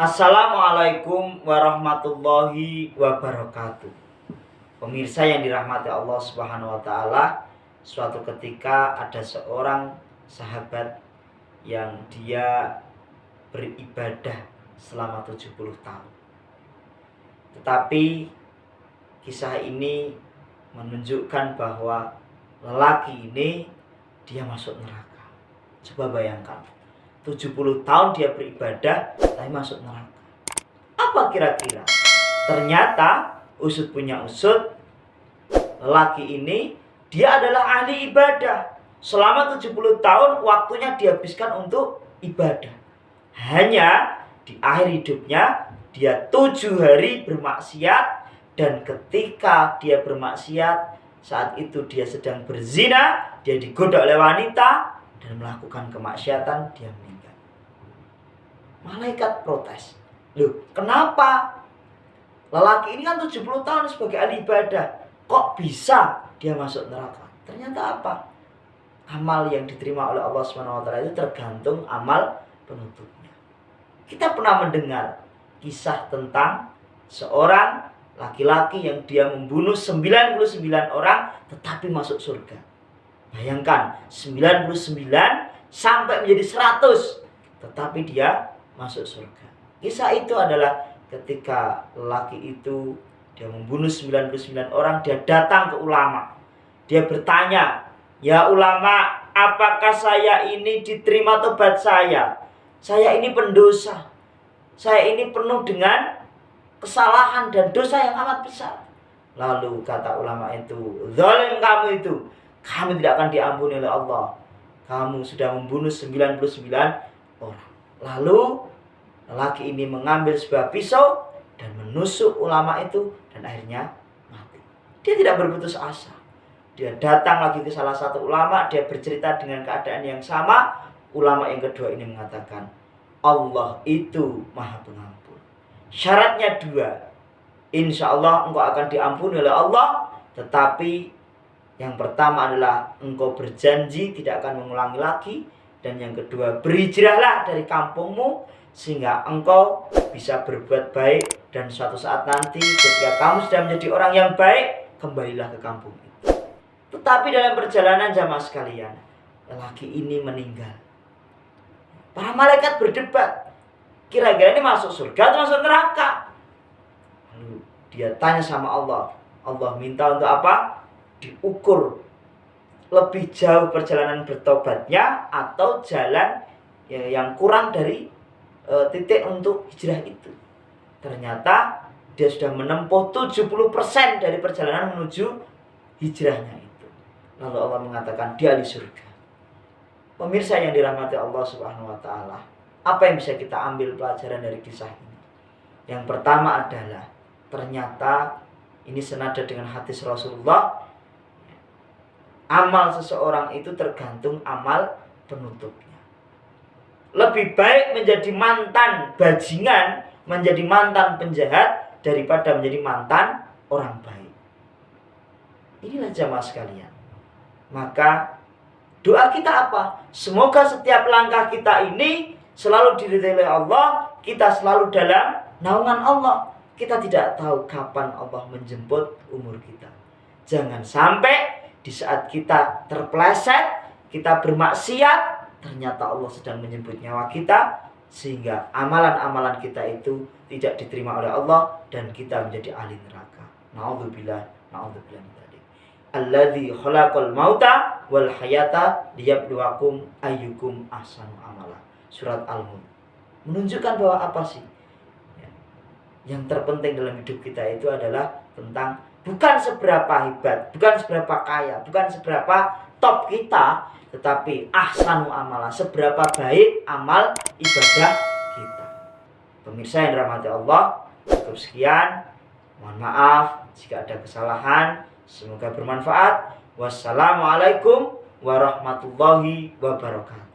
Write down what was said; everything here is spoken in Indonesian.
Assalamualaikum warahmatullahi wabarakatuh. Pemirsa yang dirahmati Allah Subhanahu wa taala, suatu ketika ada seorang sahabat yang dia beribadah selama 70 tahun. Tetapi kisah ini menunjukkan bahwa lelaki ini dia masuk neraka. Coba bayangkan, 70 tahun dia beribadah tapi masuk neraka. Apa kira-kira? Ternyata usut punya usut, lelaki ini dia adalah ahli ibadah. Selama 70 tahun waktunya dihabiskan untuk ibadah. Hanya di akhir hidupnya dia 7 hari bermaksiat. Dan ketika dia bermaksiat, saat itu dia sedang berzina, dia digoda oleh wanita dan melakukan kemaksiatan, dia meninggal. Malaikat protes. Loh, kenapa? Lelaki ini kan 70 tahun sebagai ahli ibadah, kok bisa dia masuk neraka? Ternyata apa? Amal yang diterima oleh Allah SWT itu tergantung amal penutupnya. Kita pernah mendengar kisah tentang seorang laki-laki yang dia membunuh 99 orang tetapi masuk surga. Bayangkan, 99 sampai menjadi 100 tetapi dia masuk surga. Kisah itu adalah ketika lelaki itu dia membunuh 99 orang, dia datang ke ulama. Dia bertanya, "Ya ulama, apakah saya ini diterima tobat saya? Saya ini pendosa. Saya ini penuh dengan kesalahan dan dosa yang amat besar." Lalu kata ulama itu, "Zalim kamu itu. Kamu tidak akan diampuni oleh Allah. Kamu sudah membunuh 99 orang." Lalu lelaki ini mengambil sebuah pisau dan menusuk ulama itu dan akhirnya mati. Dia tidak berputus asa. Dia datang lagi ke salah satu ulama, dia bercerita dengan keadaan yang sama. Ulama yang kedua ini mengatakan, Allah itu Maha Pengampun. Syaratnya 2. Insya Allah engkau akan diampuni oleh Allah. Tetapi yang pertama adalah engkau berjanji tidak akan mengulangi lagi. Dan yang kedua, berhijrahlah dari kampungmu sehingga engkau bisa berbuat baik. Dan suatu saat nanti ketika kamu sudah menjadi orang yang baik, kembalilah ke kampung itu. Tetapi dalam perjalanan jamaah sekalian, lelaki ini meninggal. Para malaikat berdebat, kira-kira ini masuk surga atau masuk neraka? Lalu dia tanya sama Allah. Allah minta untuk apa? Diukur lebih jauh perjalanan bertobatnya atau jalan yang kurang dari titik untuk hijrah itu. Ternyata dia sudah menempuh 70% dari perjalanan menuju hijrahnya itu. Lalu Allah mengatakan dia di surga. Pemirsa yang dirahmati Allah Subhanahu wa taala, apa yang bisa kita ambil pelajaran dari kisah ini? Yang pertama adalah ternyata ini senada dengan hadis Rasulullah. Amal seseorang itu tergantung amal penutupnya. Lebih baik menjadi mantan bajingan, menjadi mantan penjahat daripada menjadi mantan orang baik. Inilah jamaah sekalian. Maka doa kita apa? Semoga setiap langkah kita ini selalu diridhai oleh Allah, kita selalu dalam naungan Allah. Kita tidak tahu kapan Allah menjemput umur kita. Jangan sampai di saat kita terpeleset, kita bermaksiat, ternyata Allah sedang menjemput nyawa kita, sehingga amalan-amalan kita itu tidak diterima oleh Allah dan kita menjadi ahli neraka. Na'udzubillah, na'udzubillah min dzalik. Alladzi khalaqal mauta wal hayata liyabluwakum ayyukum ahsanu amala. Surat Al-Mulk. Menunjukkan bahwa apa sih? Yang terpenting dalam hidup kita itu adalah tentang bukan seberapa hebat, bukan seberapa kaya, bukan seberapa top kita, tetapi ahsanu amala, seberapa baik amal ibadah kita. Pemirsa yang dirahmati Allah, cukup sekian. Mohon maaf jika ada kesalahan. Semoga bermanfaat. Wassalamualaikum warahmatullahi wabarakatuh.